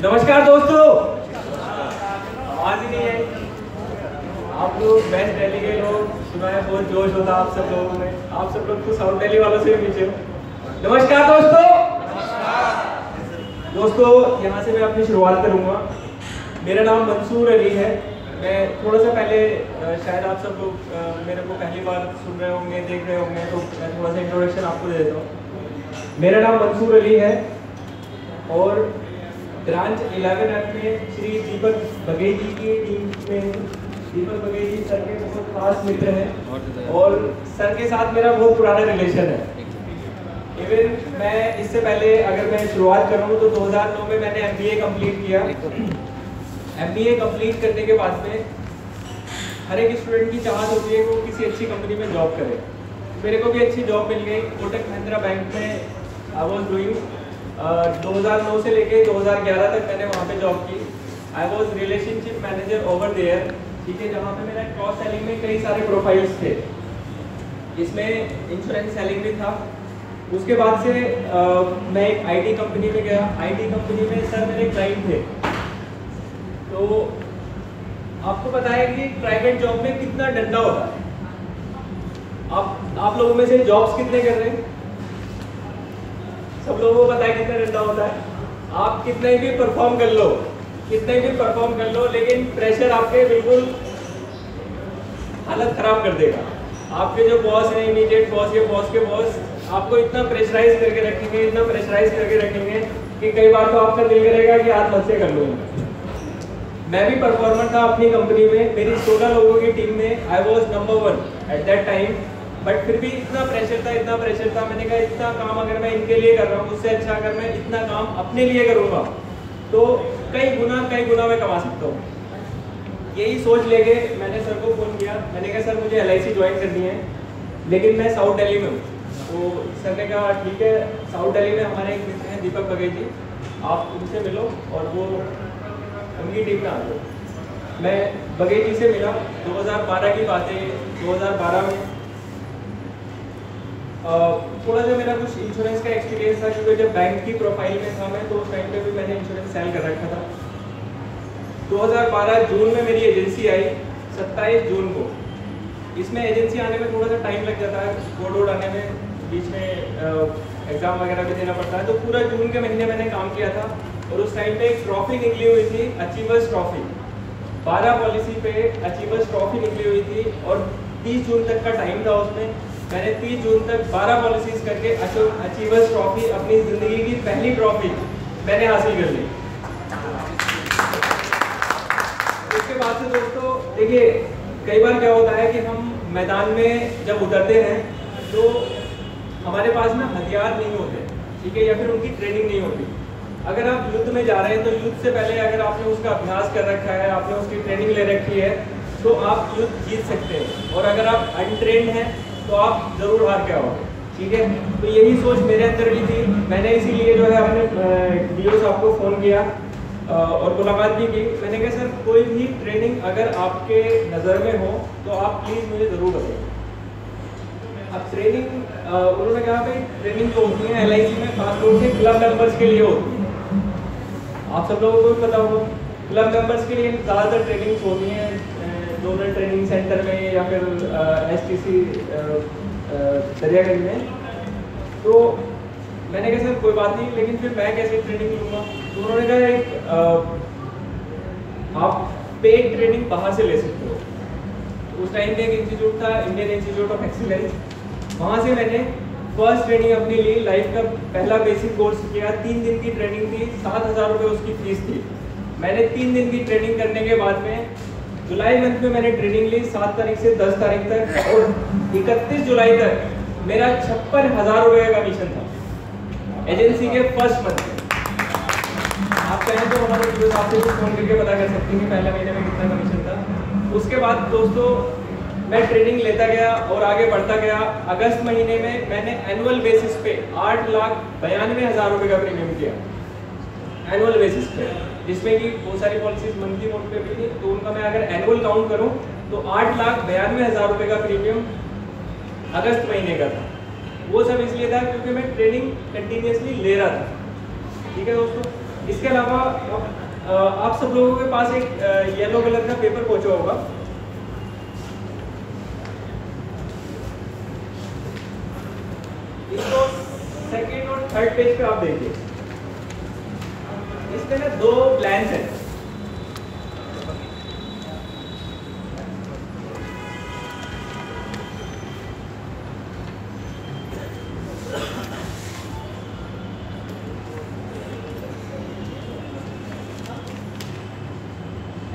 नमस्कार दोस्तों, आवाज ही नहीं है। आप लोग वेस्ट दिल्ली के लोग, सुना है बहुत जोश होता आप सब लोगों में। आप सब लोग तो साउथ दिल्ली वालों से भी पीछे हो। नमस्कार दोस्तों। दोस्तों यहाँ से मैं अपनी शुरुआत करूँगा। मेरा नाम मंसूर अली है। मैं थोड़ा सा पहले शायद आप सब लोग मेरे को पहली बार सुन रहे होंगे, देख रहे होंगे, तो मैं थोड़ा सा इंट्रोडक्शन आपको दे देता हूँ। मेरा नाम मंसूर अली है और ब्रांच 11F में श्री दीपक बघेल जी की टीम में दीपक बघेल जी सर के बहुत खास मित्र हैं और सर के साथ मेरा बहुत पुराना रिलेशन है। इवन मैं इससे पहले अगर मैं शुरुआत करूँ तो 2009 में मैंने MBA कंप्लीट किया। MBA कंप्लीट करने के बाद में हर एक स्टूडेंट की चाहत होती है कि वो किसी अच्छी कंपनी में जॉब करे। मेरे को भी अच्छी जॉब मिल गई। कोटक महिंद्रा बैंक में आई वॉज डूइंग 2009 से लेके 2011 तक मैंने वहाँ पे जॉब की। I was relationship manager over there, ठीक है, जहाँ पे मेरा क्रॉस सेलिंग में कई सारे प्रोफाइल्स थे। इसमें इंश्योरेंस सेलिंग भी था। उसके बाद से मैं एक IT कंपनी में गया। IT कंपनी में सर मेरे क्लाइंट थे। तो आपको पता है कि प्राइवेट जॉब में कितना डंडा होता है। आप लोगों में से जॉब्स कितने कर रहे हैं? सब लोगों को पता है कितना डंडा होता है। आप कितने भी परफॉर्म कर लो, लेकिन प्रेशर आपके बिल्कुल हालत खराब कर देगा। आपके जो बॉस हैं, इमीडिएट बॉस या बॉस के बॉस, आपको इतना प्रेशराइज करके रखेंगे कि कई बार तो आपका दिल करेगा कि आज मत से कर लूँगा। मैं भी परफॉर्मर था अपनी कंपनी में। मेरी 16 लोगों की टीम में I was number 1 at that time. But फिर भी इतना प्रेशर था। मैंने कहा इतना काम अगर मैं इनके लिए कर रहा हूँ, उससे अच्छा अगर मैं इतना काम अपने लिए करूँगा तो कई गुना मैं कमा सकता हूँ। यही सोच लेके मैंने सर को फ़ोन किया। मैंने कहा सर मुझे LIC ज्वाइन करनी है, लेकिन मैं साउथ दिल्ली में हूँ। तो सर ने कहा ठीक है, साउथ दिल्ली में हमारे एक मित्र हैं दीपक बघेल जी, आप उनसे मिलो और वो उनकी टीम में आ जाओ। मैं बघेल जी से मिला। 2012 की बात है। 2012 में थोड़ा सा मेरा कुछ इंश्योरेंस का एक्सपीरियंस था, क्योंकि जब बैंक की प्रोफाइल में था मैं, तो उस टाइम पे भी मैंने इंश्योरेंस सेल कर रखा था। 2012 जून में मेरी एजेंसी आई, 27 जून को। इसमें एजेंसी आने में थोड़ा सा टाइम लग जाता है, कोड आने में, बीच में एग्ज़ाम वगैरह भी देना पड़ता है। तो पूरा जून के महीने मैंने काम किया था और उस टाइम पे एक ट्रॉफी निकली हुई थी, अचीवर्स ट्रॉफी। 12 पॉलिसी पे अचीवर्स ट्रॉफी निकली हुई थी और 30 जून तक का टाइम था उसमें। मैंने 30 जून तक 12 पॉलिसीज करके अचीवर्स ट्रॉफी, अपनी ज़िंदगी की पहली ट्रॉफी मैंने हासिल कर ली। उसके बाद से दोस्तों देखिए, कई बार क्या होता है कि हम मैदान में जब उतरते हैं तो हमारे पास ना हथियार नहीं होते, ठीक है, या फिर उनकी ट्रेनिंग नहीं होती। अगर आप युद्ध में जा रहे हैं तो युद्ध से पहले अगर आपने उसका अभ्यास कर रखा है, आपने उसकी ट्रेनिंग ले रखी है, तो आप युद्ध जीत सकते हैं। और अगर आप अनट्रेंड हैं तो आप जरूर हार के आओगे, ठीक है। तो यही सोच मेरे अंदर भी थी। मैंने इसीलिए जो है अपने DO साहब को फ़ोन किया और मुलाकात भी की। मैंने कहा सर कोई भी ट्रेनिंग अगर आपके नज़र में हो तो आप प्लीज़ मुझे ज़रूर बताइए। अब ट्रेनिंग उन्होंने कहा भाई ट्रेनिंग जो होती है LIC में खास तौर से क्लब मेंबर्स के लिए होती है। आप सब लोगों को भी पता होगा, क्लब मेंबर्स के लिए ज़्यादातर ट्रेनिंग्स होती हैं जोनल ट्रेनिंग सेंटर में या फिर STC दरियागंज में। तो मैंने कहा सर कोई बात नहीं, लेकिन फिर मैं कैसे ट्रेनिंग लूँगा? तो उन्होंने कहा एक आप पेड ट्रेनिंग बाहर से ले सकते हो। उस टाइम पे एक इंस्टीट्यूट था, इंडियन इंस्टीट्यूट ऑफ एक्सीलेंस। वहाँ से मैंने फर्स्ट ट्रेनिंग अपनी ली। लाइफ का पहला बेसिक कोर्स किया। 3 दिन की ट्रेनिंग थी, 7,000 रुपये उसकी फीस थी। मैंने 3 दिन की ट्रेनिंग करने के बाद में जुलाई मंथ में मैंने ट्रेनिंग ली 7 तारीख से 10 तारीख तक, और 31 जुलाई तक मेरा 56,000 रुपये का कमीशन था एजेंसी के फर्स्ट मंथ में। आप कहें तो हमारे DO साहब से फ़ोन करके पता कर सकते हैं कि पहले महीने में कितना कमीशन था। उसके बाद दोस्तों मैं ट्रेनिंग लेता गया और आगे बढ़ता गया। अगस्त महीने में मैंने एनुअल बेसिस पे 8,92,000 रुपये का प्रीमियम किया, एनुअल बेसिस पे, जिसमें कि बहुत सारी पॉलिसीज मंथली मोड पे भी थी। तो उनका मैं अगर एनुअल काउंट करूं तो 8,92,000 रुपये का प्रीमियम अगस्त महीने का था। वो सब इसलिए था क्योंकि मैं ट्रेनिंग कंटिन्यूसली ले रहा था, ठीक है दोस्तों। इसके अलावा आप सब लोगों के पास एक येलो कलर का पेपर पहुंचा होगा। इसको सेकेंड और थर्ड पेज पे आप देखिए, इसमें ना 2 प्लान्स हैं।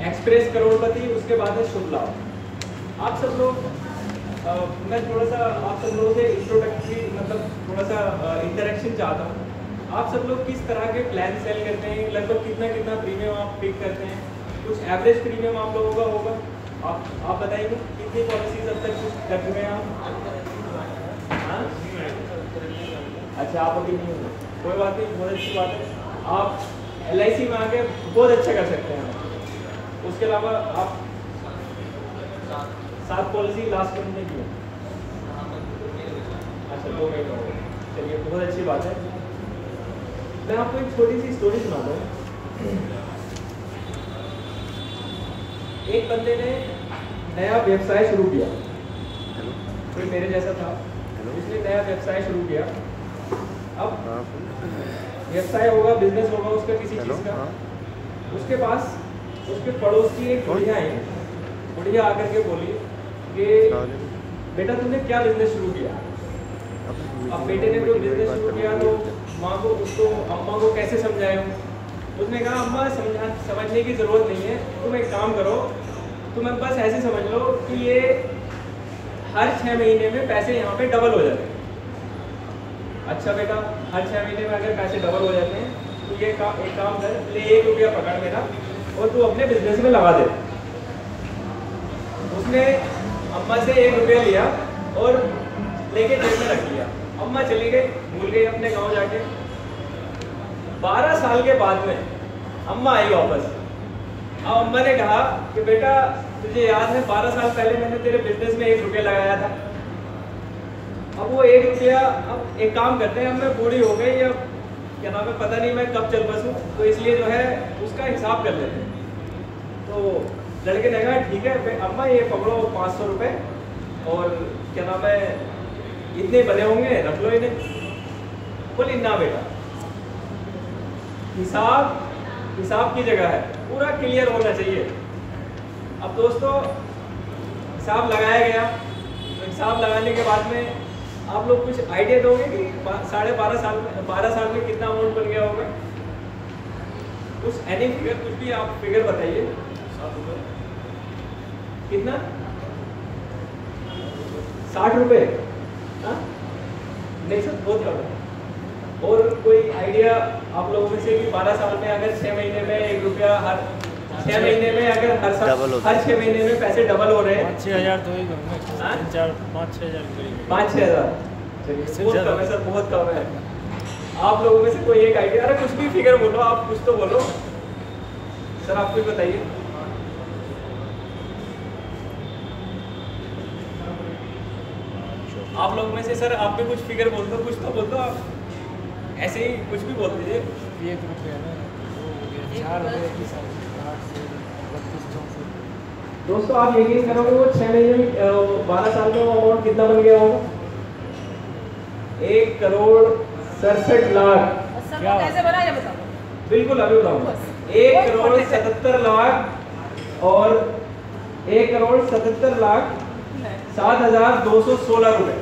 एक्सप्रेस करोड़पति, उसके बाद है शुभ लाभ। आप सब लोग मैं थोड़ा सा आप सब लोगों से इंट्रोडक्टरी मतलब थोड़ा सा इंटरेक्शन चाहता हूँ। आप सब लोग किस तरह के प्लान सेल करते हैं, लगभग कितना कितना प्रीमियम आप पिक करते हैं, कुछ एवरेज प्रीमियम आप लोगों का होगा। आप बताइए कितनी पॉलिसीज अब तक कुछ कर चुके हैं आप? हाँ, अच्छा, आप अभी नहीं हो, कोई बात नहीं, बहुत अच्छी बात है। आप LIC में आके बहुत अच्छा कर सकते हैं। उसके अलावा आप 7 पॉलिसी लास्ट मंथ में की है। अच्छा, 2 महीने हो गए, चलिए बहुत अच्छी बात है। मैं आपको एक छोटी सी स्टोरी सुनाता हूँ। एक बंदे ने नया व्यवसाय शुरू किया, कोई मेरे जैसा था, इसने नया व्यवसाय शुरू किया। अब व्यवसाय होगा, बिजनेस होगा उसका किसी चीज़ का। उसके पास उसके पड़ोस की एक बुढ़िया आई, बुढ़िया आकर के बोली कि बेटा तुमने क्या बिजनेस शुरू किया। अब बेटे ने जो बिजनेस शुरू किया तो माँ को उसको अम्मा को कैसे समझाए। उसने कहा अम्मा समझने की ज़रूरत नहीं है, तुम एक काम करो, तुम बस ऐसे समझ लो कि ये हर 6 महीने में पैसे यहाँ पे डबल हो जाते हैं। अच्छा बेटा, हर 6 महीने में अगर पैसे डबल हो जाते हैं तो ये एक काम कर, ले 1 रुपया पकड़ मेरा और तू अपने बिजनेस में लगा दे। उसने अम्मा से 1 रुपया लिया और लेके जेब में रख लिया। अम्मा चली गई, भूल गई अपने गांव जाके। 12 साल के बाद में अम्मा आई वापस। अब अम्मा ने कहा कि बेटा तुझे याद है 12 साल पहले मैंने तेरे बिजनेस में 1 रुपया लगाया था। अब वो 1 रुपया, अब एक काम करते हैं, अब मैं बूढ़ी हो गई, अब क्या नाम है पता नहीं मैं कब चल बसूं, तो इसलिए जो है उसका हिसाब कर लेते हैं। तो लड़के ने कहा ठीक है अम्मा ये पकड़ो 500 रुपये और क्या नाम है इतने बने होंगे, रख लो इन्हें। बोली ना बेटा, हिसाब की जगह है, पूरा क्लियर होना चाहिए। अब दोस्तों हिसाब लगाया गया, तो हिसाब लगाने के बाद में आप लोग कुछ आइडिया दोगे कि 12 साल में कितना अमाउंट बन गया होगा? कुछ एनी फिगर, कुछ भी आप फिगर बताइए। कितना? 60 रुपये? नहीं सर, बहुत कम है। और कोई आइडिया आप लोगों में से कि 12 साल में अगर 6 महीने में 1 रुपया, हर 6 महीने में अगर हर 6 महीने में पैसे डबल हो रहे हैं, 5-6 हज़ार तो ही 5-6 हज़ार 5-6 हज़ार, बहुत कम है सर, बहुत कम है। आप लोगों में से कोई एक आइडिया, अरे कुछ भी फिगर बोलो, आप कुछ तो बोलो सर, आप कुछ बताइए। आप लोग में से सर आप भी कुछ फिगर बोल दो, कुछ तो बोल दो, आप ऐसे ही कुछ भी बोल दीजिए। 1 रुपया ना, 4 रुपये की 8 से 32-34। दोस्तों आप यकीन करोगे वो 6 महीने में 12 साल में वो अमाउंट कितना बन गया होगा? 1,67,00,000। क्या कैसे बना ये बताओ। बिल्कुल अभी बताऊंगा। 1,77,00,000 और 1,77,07,216 रुपए।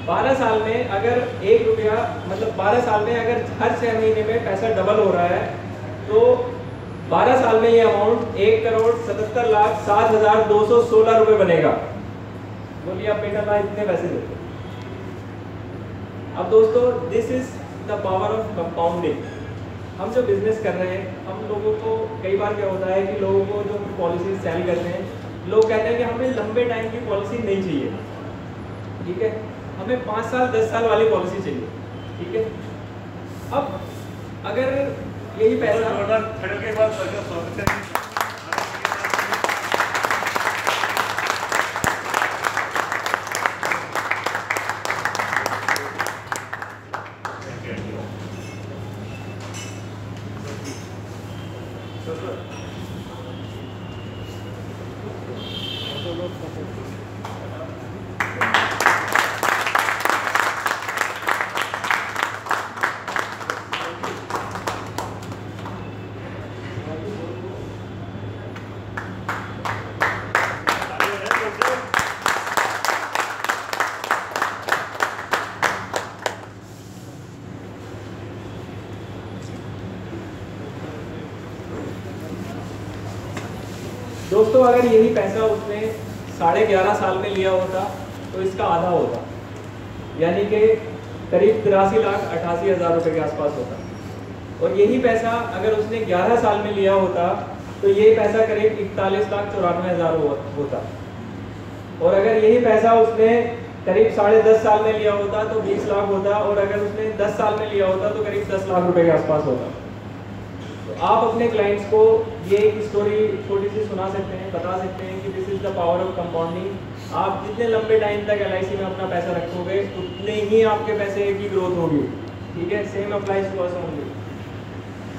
12 साल में अगर 1 रुपया, मतलब 12 साल में अगर हर 6 महीने में पैसा डबल हो रहा है तो 12 साल में ये अमाउंट 1,77,07,216 रुपए बनेगा। बोलिए आप बेटा ना इतने पैसे देते। अब दोस्तों this is the power of compounding. हम जो बिजनेस कर रहे हैं, हम लोगों को कई बार क्या होता है कि लोगों को जो पॉलिसी सेल करते हैं, लोग कहते हैं कि हमें लंबे टाइम की पॉलिसी नहीं चाहिए, ठीक है, हमें 5 साल 10 साल वाली पॉलिसी चाहिए, ठीक है। अब अगर यही पैसा के बाद दोस्तों अगर यही पैसा उसने 11.5 साल में लिया होता तो इसका आधा होता, यानी कि करीब 83,88,000 रुपये के आसपास होता। और यही पैसा अगर उसने 11 साल में लिया होता तो ये पैसा करीब 41,94,000 होता। और अगर यही पैसा उसने करीब 10.5 साल में लिया होता तो 20 लाख होता। और अगर उसने 10 साल में लिया होता तो करीब 10 लाख रुपए के आसपास होता। तो आप अपने क्लाइंट्स को ये एक स्टोरी छोटी सी सुना सकते हैं, बता सकते हैं कि this is the power of compounding. आप जितने लंबे टाइम तक LIC में अपना पैसा रखोगे उतने ही आपके पैसे की ग्रोथ होगी। ठीक है, same applies to us only.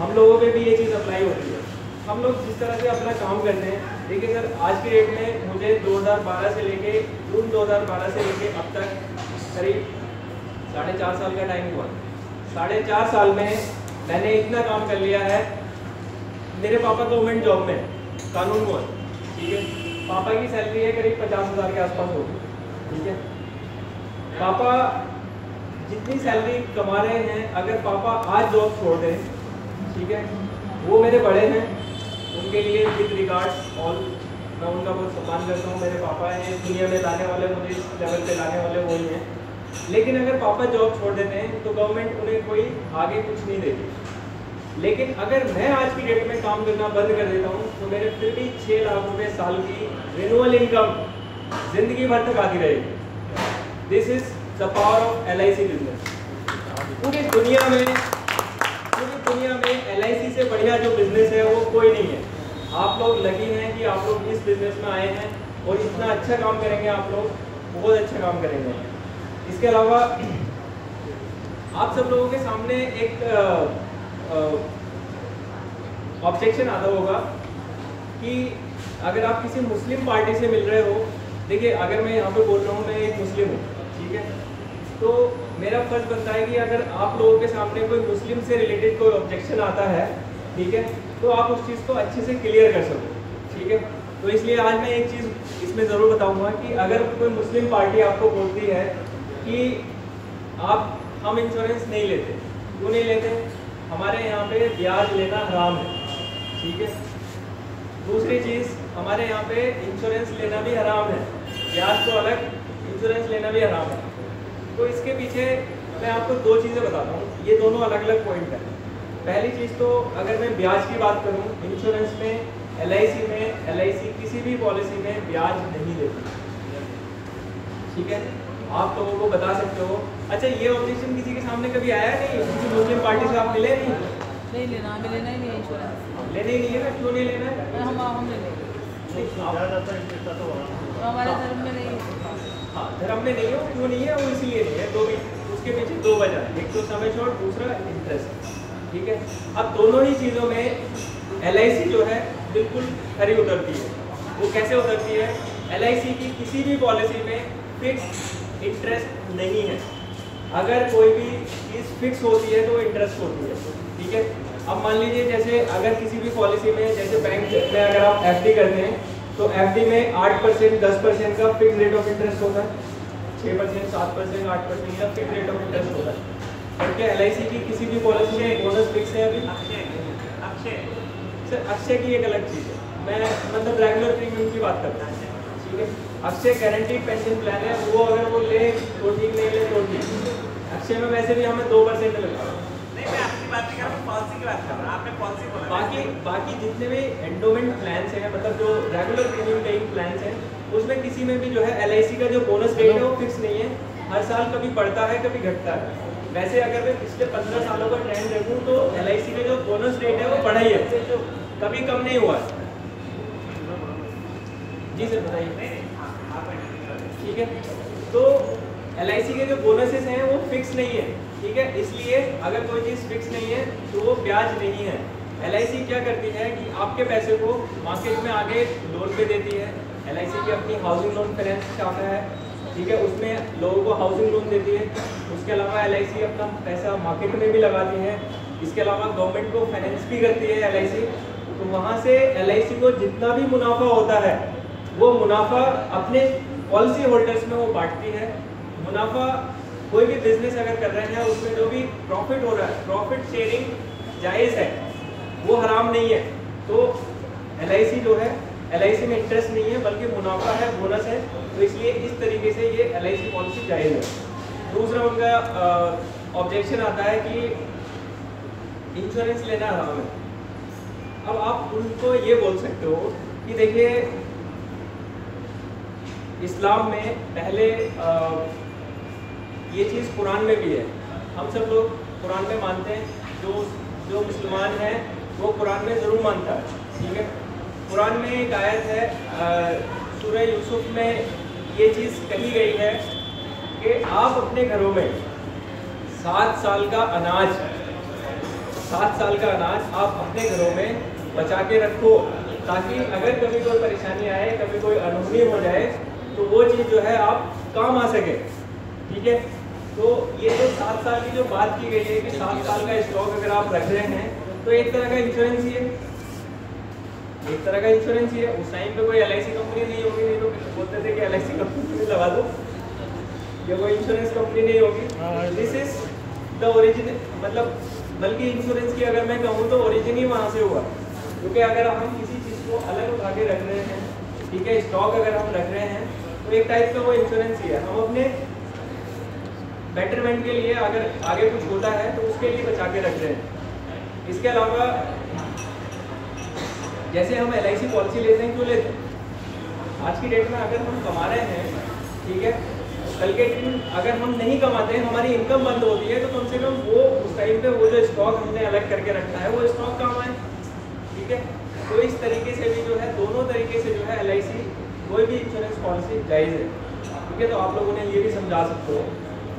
हम लोगों पे भी ये चीज़ अप्लाई होती है। हम लोग जिस तरह से अपना काम करते हैं, देखिए सर आज की डेट में मुझे 2012 से लेके जून 2012 से लेके अब तक करीब 4.5 साल का टाइम हुआ। 4.5 साल में मैंने इतना काम कर लिया है। मेरे पापा गवर्नमेंट जॉब में कानून में, ठीक है, पापा की सैलरी है करीब 50,000 के आसपास होगी। ठीक है, पापा जितनी सैलरी कमा रहे हैं, अगर पापा आज जॉब छोड़ दें, ठीक है, वो मेरे बड़े हैं, उनके लिए विद रिगार्ड्स ऑल मैं उनका बहुत सम्मान करता हूँ। मेरे पापा हैं, दुनिया में लाने वाले, मुझे इस लेवल पे लाने वाले वही हैं। लेकिन अगर पापा जॉब छोड़ देते हैं तो गवर्नमेंट उन्हें कोई आगे कुछ नहीं देती। लेकिन अगर मैं आज की डेट में काम करना बंद कर देता हूँ तो मेरे फिर भी 6 लाख रुपए साल की रिन्यूअल इनकम जिंदगी भर तक आती रहेगी। This is the power of LIC business. पूरी दुनिया में LIC से बढ़िया जो बिजनेस है वो कोई नहीं है। आप लोग लगी हैं कि आप लोग इस बिजनेस में आए हैं और इतना अच्छा काम करेंगे, आप लोग बहुत अच्छा काम करेंगे। इसके अलावा आप सब लोगों के सामने एक ऑब्जेक्शन आता होगा कि अगर आप किसी मुस्लिम पार्टी से मिल रहे हो, देखिए अगर मैं यहाँ पे बोल रहा हूँ मैं एक मुस्लिम हूँ, ठीक है, तो मेरा फर्ज बनता है कि अगर आप लोगों के सामने कोई मुस्लिम से रिलेटेड कोई ऑब्जेक्शन आता है, ठीक है, तो आप उस चीज़ को अच्छे से क्लियर कर सको। ठीक है, तो इसलिए आज मैं एक चीज़ इसमें ज़रूर बताऊंगा कि अगर कोई मुस्लिम पार्टी आपको बोलती है कि हम इंश्योरेंस नहीं लेते, क्यों नहीं लेते, हमारे यहाँ पे ब्याज लेना हराम है। ठीक है, दूसरी चीज़, हमारे यहाँ पे इंश्योरेंस लेना भी हराम है, ब्याज तो अलग, इंश्योरेंस लेना भी हराम है। तो इसके पीछे मैं आपको 2 चीज़ें बताता हूँ, ये दोनों अलग अलग पॉइंट हैं। पहली चीज़ तो अगर मैं ब्याज की बात करूँ, इंश्योरेंस में LIC किसी भी पॉलिसी में ब्याज नहीं देती। ठीक है, आप लोगों को बता सकते हो। अच्छा, ये ऑब्जेक्शन किसी के सामने कभी आया नहीं? किसी मुस्लिम पार्टी से आप मिले नहीं? नहीं लेना, हमें लेना ही नहीं है इंश्योरेंस। लेने ही नहीं है ना, क्यों नहीं लेना है? हम ले लेंगे, हमारे धर्म में नहीं है। हाँ, धर्म में नहीं हो, क्यों नहीं है, वो इसलिए नहीं है। उसके पीछे 2 वजह, एक तो समय छोड़, दूसरा इंटरेस्ट। ठीक है, अब दोनों ही चीज़ों में LIC जो है बिल्कुल खरी उतरती है। वो कैसे उतरती है? LIC की किसी भी पॉलिसी में फिक्स इंटरेस्ट नहीं है। अगर कोई भी चीज़ फिक्स होती है तो इंटरेस्ट होती है। ठीक है, अब मान लीजिए जैसे अगर किसी भी पॉलिसी में, जैसे बैंक में अगर आप FD करते हैं तो FD में 8%, 10% का फिक्स रेट ऑफ इंटरेस्ट होता है, 6%, 7%, 8% का फिक्स रेट ऑफ इंटरेस्ट होता है। क्या LIC की किसी भी पॉलिसी में बोनस फिक्स है अभी? सर, अक्षय की एक अलग चीज़ है, मैं मतलब रेगुलर प्रीमियम की बात करता हूँ। ठीक है, अक्षय गारंटीड पेंशन प्लान है, वो अगर वो ले तो ठीक, नहीं ले तो ठीक। अक्षय में वैसे भी हमें 2% मिलता है। नहीं, मैं आपकी बात नहीं कर रहा हूँ, पॉलिसी की बात कर रहा हूँ। आपने पॉलिसी बोला। बाकी जितने भी एंडोमेंट प्लान्स हैं, मतलब जो रेगुलर प्रीमियम पेइंग प्लान्स हैं, उसमें किसी में भी जो है LIC का जो बोनस रेट है वो फिक्स नहीं है। हर साल कभी बढ़ता है, कभी घटता है। वैसे अगर मैं पिछले 15 सालों का ट्रेंड देखूं तो LIC का जो बोनस रेट है वो बढ़ा ही है, कभी कम नहीं हुआ। जी सर, बताइए। ठीक है, तो LIC के जो बोनसेस हैं वो फिक्स नहीं है। ठीक है, इसलिए अगर कोई चीज़ फिक्स नहीं है तो वो ब्याज नहीं है। LIC क्या करती है कि आपके पैसे को मार्केट में आगे लोन पे देती है। LIC की अपनी हाउसिंग लोन फाइनेंस शाखा है, ठीक है, उसमें लोगों को हाउसिंग लोन देती है। उसके अलावा LIC अपना पैसा मार्केट में भी लगाती है। इसके अलावा गवर्नमेंट को फाइनेंस भी करती है LIC। तो वहाँ से LIC को जितना भी मुनाफा होता है वो मुनाफा अपने पॉलिसी होल्डर्स में वो बांटती है। मुनाफा कोई भी बिजनेस अगर कर रहे हैं उसमें जो भी प्रॉफिट हो रहा है, प्रॉफिट शेयरिंग जायज़ है, वो हराम नहीं है। तो LIC जो है LIC में इंटरेस्ट नहीं है बल्कि मुनाफा है, बोनस है, तो इसलिए इस तरीके से ये LIC पॉलिसी जायज़ है। दूसरा उनका ऑब्जेक्शन आता है कि इंश्योरेंस लेना हराम है। अब आप उनको ये बोल सकते हो कि देखिए इस्लाम में पहले ये चीज़ कुरान में भी है, हम सब लोग कुरान में मानते हैं, जो मुसलमान है वो कुरान में ज़रूर मानता है, ठीक है। कुरान में एक आयत है सूरह यूसुफ में ये चीज़ कही गई है कि आप अपने घरों में 7 साल का अनाज आप अपने घरों में बचा के रखो, ताकि अगर कभी कोई परेशानी आए, कभी कोई अनहोनी हो जाए तो वो चीज़ जो है आप काम आ सके, ठीक है। तो ये जो 7 साल की जो बात की गई है कि 7 साल का स्टॉक अगर आप रख रहे हैं तो एक तरह का इंश्योरेंस ही है, उस टाइम पे कोई LIC कंपनी नहीं होगी, नहीं तो बोलते थे कि LIC कंपनी लगा दो, या कोई इंश्योरेंस कंपनी नहीं होगी। दिस इज द ओरिजिन, मतलब बल्कि इंश्योरेंस की अगर मैं कहूँ तो ओरिजिन ही वहाँ से हुआ, क्योंकि अगर हम किसी चीज़ को अलग उठा के रख रहे हैं, ठीक है, स्टॉक अगर हम रख रहे हैं तो एक टाइप का वो इंश्योरेंस ही है। हम अपने बेटरमेंट के लिए अगर आगे कुछ होता है तो उसके लिए बचा के रख रहे हैं। इसके अलावा जैसे हम LIC पॉलिसी लेते हैं, क्यों लेते हैं? आज की डेट में अगर हम कमा रहे हैं, ठीक है, कल के दिन अगर हम नहीं कमाते हैं, हमारी इनकम बंद होती है, तो कम से कम वो उस टाइम पे वो जो स्टॉक हमने अलग करके रखा है वो स्टॉक काम आए, ठीक है। तो इस तरीके से भी जो है, दोनों तरीके से जो है LIC कोई भी इंश्योरेंस पॉलिसी जायज़ है, ठीक है। तो आप लोगों ने ये भी समझा सकते हो,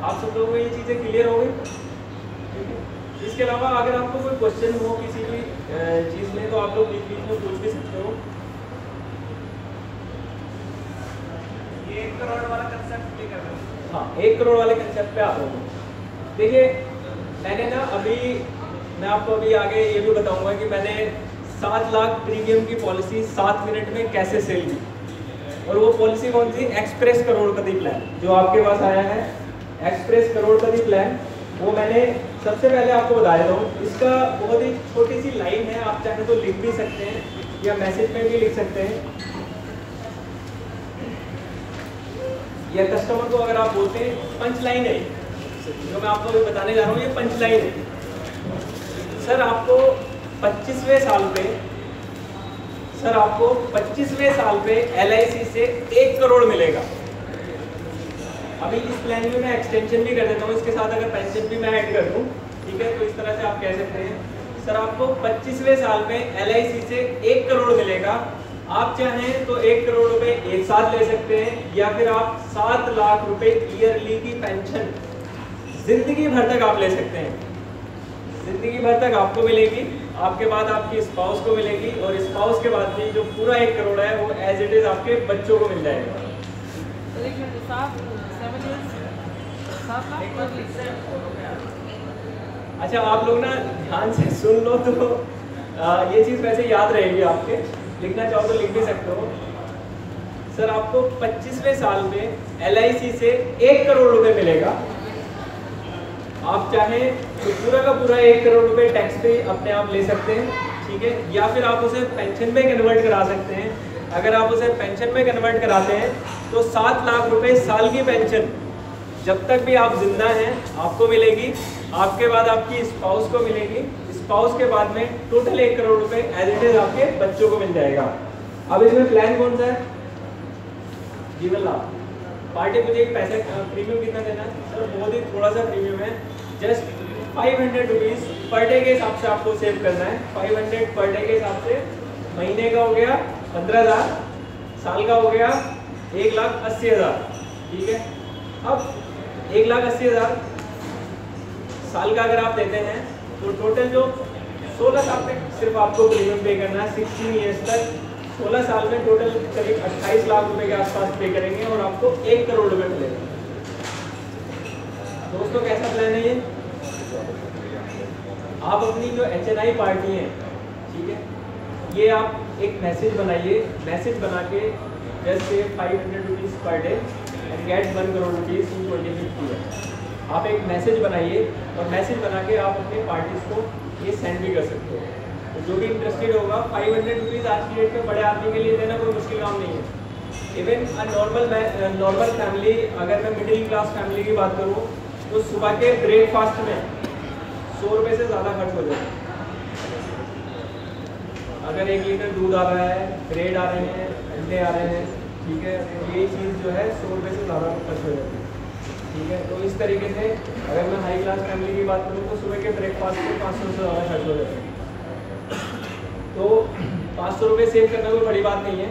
आप सब लोगों को ये चीज़ें क्लियर हो गई, ठीक है। इसके अलावा अगर आपको कोई क्वेश्चन हो किसी भी चीज़ में तो आप लोग बीच में पूछ भी सकते हो। ये 1 करोड़ वाला कंसेप्ट भी कर रहे हैं। हाँ, 1 करोड़ वाले कंसेप्ट पे आता हूँ। देखिए मैंने ना मैं आपको अभी आगे ये भी बताऊंगा कि मैंने 7 लाख प्रीमियम की पॉलिसी 7 मिनट में कैसे सेल की, और वो पॉलिसी कौन सी? एक्सप्रेस करोड़पति प्लान, जो आपके पास आया है एक्सप्रेस करोड़पति प्लान, वो मैंने सबसे पहले आपको बता देता हूँ। इसका बहुत ही छोटी सी लाइन है, आप चाहे तो लिख भी सकते हैं या मैसेज में भी लिख सकते हैं, या कस्टमर को अगर आप बोलते हैं, पंच लाइन है जो मैं आपको अभी बताने जा रहा हूँ, ये पंच लाइन है। सर आपको 25वें साल पे LIC से 1 करोड़ मिलेगा। अभी इस प्लान में मैं एक्सटेंशन भी कर देता हूँ, इसके साथ अगर पेंशन भी मैं ऐड कर दूँ, ठीक है, तो इस तरह से आप कह सकते हैं सर आपको 25वें साल में LIC से 1 करोड़ मिलेगा। आप चाहें तो 1 करोड़ रुपए एक साथ ले सकते हैं, या फिर आप 7 लाख रुपए ईयरली की पेंशन जिंदगी भर तक आप ले सकते हैं। जिंदगी भर तक आपको मिलेगी, आपके बाद आपकी स्पाउस को मिलेगी, और स्पाउस के बाद भी जो पूरा 1 करोड़ है वो एज इट इज आपके बच्चों को मिल जाएगा। अच्छा आप लोग ना ध्यान से सुन लो तो ये चीज़ वैसे याद रहेगी आपके, लिखना चाहो तो लिख भी सकते हो। सर आपको 25वें साल में LIC से 1 करोड़ रुपए मिलेगा। आप चाहें तो पूरा का पूरा 1 करोड़ रुपए टैक्स पे अपने आप ले सकते हैं, ठीक है, या फिर आप उसे पेंशन में कन्वर्ट करा सकते हैं। अगर आप उसे पेंशन में कन्वर्ट कराते हैं तो 7 लाख रुपए साल की पेंशन जब तक भी आप जिंदा हैं आपको मिलेगी, आपके बाद आपकी स्पाउस को मिलेगी, स्पाउस के बाद में टोटल 1 करोड़ रुपए एज इट इज आपके बच्चों को मिल जाएगा। अब इसमें प्लान कौन सा है? जीवन लाभ। पार्टी मुझे एक पैसे प्रीमियम कितना देना है? सर बहुत ही थोड़ा सा प्रीमियम है, जस्ट 500 रुपीज़ पर डे के हिसाब से आपको सेव करना है। 500 पर डे के हिसाब से महीने का हो गया 15,000, साल का हो गया 1,80,000, ठीक है। अब 1,80,000 साल का अगर आप देते हैं तो टोटल जो 16 साल तक सिर्फ आपको प्रीमियम पे करना है, 16 ईयर्स तक 16 साल में टोटल करीब 28 लाख रुपए के आसपास पे करेंगे और आपको 1 करोड़ रुपए मिलेगा। दोस्तों कैसा प्लान है ये? आप अपनी जो HNI पार्टी है, ठीक है, ये आप एक मैसेज बनाइए, मैसेज बना के जैसे 500 rupees per day and get 1 crore rupees in 2050 है। आप एक मैसेज बनाइए और मैसेज बना के आप अपने पार्टीज को ये सेंड भी कर सकते हो। तो जो भी इंटरेस्टेड होगा 500 रुपीज़ आज की डेट में बड़े आदमी के लिए देना कोई मुश्किल काम नहीं है। इवन नॉर्मल फैमिली, अगर मैं मिडिल क्लास फैमिली की बात करूँ तो सुबह के ब्रेकफास्ट में 100 रुपये से ज़्यादा खर्च हो जाता है। अगर 1 लीटर दूध आ रहा है, ब्रेड आ रहे हैं, अंडे आ रहे हैं, ठीक है, तो ये चीज़ जो है 100 रुपये से ज़्यादा खर्च हो जाती है। ठीक है, तो इस तरीके से अगर मैं हाई क्लास फैमिली की बात करूँ तो सुबह के ब्रेकफास्ट में 500 से ज़्यादा खर्च हो जाता है। तो 500 रुपये सेव करना कोई बड़ी बात नहीं है।